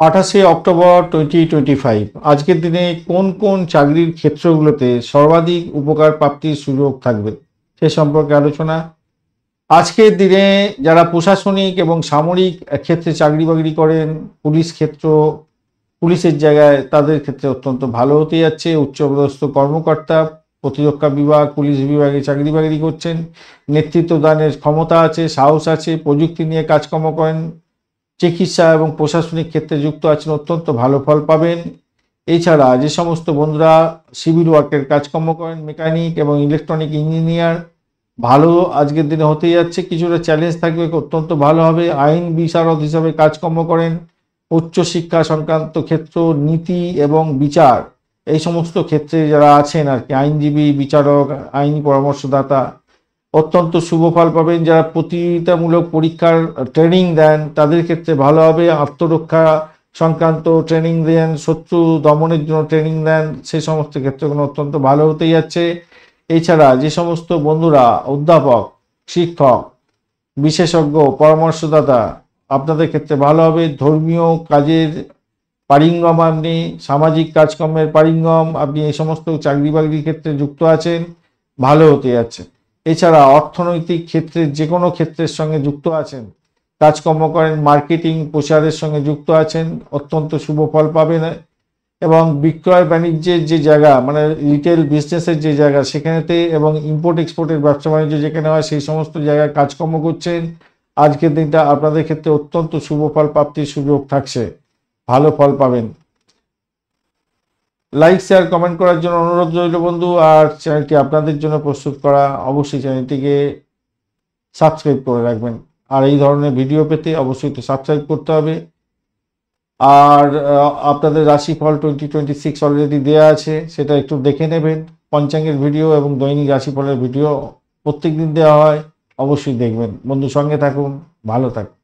28 October 2025 আজকের দিনে কোন কোন চাকরির ক্ষেত্রগুলোতে সর্বাধিক উপকার প্রাপ্তির সুযোগ থাকবে সে সম্পর্কে আলোচনা। আজকের দিনে যারা প্রশাসনিক এবং সামরিক ক্ষেত্রে চাকরি বাকরি করেন, পুলিশ ক্ষেত্র, পুলিশের জায়গায় তাদের ক্ষেত্রে অত্যন্ত ভালো হতে যাচ্ছে। উচ্চপদস্থ কর্মকর্তা, প্রতিরক্ষা বিভাগ, পুলিশ বিভাগে চাকরি বাকরি করছেন, নেতৃত্ব দানের ক্ষমতা আছে, সাহস আছে, প্রযুক্তি নিয়ে কাজকর্ম করেন, চিকিৎসা এবং প্রশাসনিক ক্ষেত্রে যুক্ত আছেন, অত্যন্ত ভালো ফল পাবেন। এছাড়া যে সমস্ত বন্ধুরা সিভিল ওয়ার্কের কাজকর্ম করেন, মেকানিক এবং ইলেকট্রনিক ইঞ্জিনিয়ার, ভালো আজকের দিনে হতে যাচ্ছে। কিছুটা চ্যালেঞ্জ থাকবে, অত্যন্ত ভালো হবে। আইন বিশারদ হিসাবে কাজকর্ম করেন, উচ্চশিক্ষা সংক্রান্ত ক্ষেত্র, নীতি এবং বিচার, এই সমস্ত ক্ষেত্রে যারা আছেন আর কি, আইনজীবী, বিচারক, আইনি পরামর্শদাতা, অত্যন্ত শুভ ফল পাবেন। যারা প্রতিযোগিতামূলক পরীক্ষার ট্রেনিং দেন তাদের ক্ষেত্রে ভালো হবে। আত্মরক্ষা সংক্রান্ত ট্রেনিং দেন, শত্রু দমনের জন্য ট্রেনিং দেন, সেই সমস্ত ক্ষেত্রগুলো অত্যন্ত ভালো হতে যাচ্ছে। এছাড়া যে সমস্ত বন্ধুরা অধ্যাপক, শিক্ষক, বিশেষজ্ঞ, পরামর্শদাতা, আপনাদের ক্ষেত্রে ভালো হবে। ধর্মীয় কাজের পারিঙ্গম আপনি, সামাজিক কাজকর্মের পারিঙ্গম আপনি, এই সমস্ত চাকরি বাকরির ক্ষেত্রে যুক্ত আছেন, ভালো হতে যাচ্ছে। এছাড়া অর্থনৈতিক ক্ষেত্রে যে কোনো ক্ষেত্রের সঙ্গে যুক্ত আছেন, কাজকর্ম করেন, মার্কেটিং প্রচারের সঙ্গে যুক্ত আছেন, অত্যন্ত শুভ ফল পাবেন। এবং বিক্রয় বাণিজ্যের যে জায়গা, মানে রিটেল বিজনেসের যে জায়গা, সেখানেতে এবং ইম্পোর্ট এক্সপোর্টের ব্যবসা বাণিজ্য যেখানে হয় সেই সমস্ত জায়গায় কাজকর্ম করছেন, আজকের দিনটা আপনাদের ক্ষেত্রে অত্যন্ত শুভ ফল প্রাপ্তির সুযোগ থাকছে, ভালো ফল পাবেন। লাইক, শেয়ার, কমেন্ট করার জন্য অনুরোধ রইল বন্ধু। আর চ্যানেলটি আপনাদের জন্য প্রস্তুত করা, অবশ্যই চ্যানেলটিকে সাবস্ক্রাইব করে রাখবেন। আর এই ধরনের ভিডিও পেতে অবশ্যই তো সাবস্ক্রাইব করতে হবে। আর আপনাদের রাশিফল 2026 অলরেডি দেওয়া আছে, সেটা একটু দেখে নেবেন। পঞ্চাঙ্গের ভিডিও এবং দৈনিক রাশিফলের ভিডিও প্রত্যেক দিন দেওয়া হয়, অবশ্যই দেখবেন। বন্ধু সঙ্গে থাকুন, ভালো থাকুন।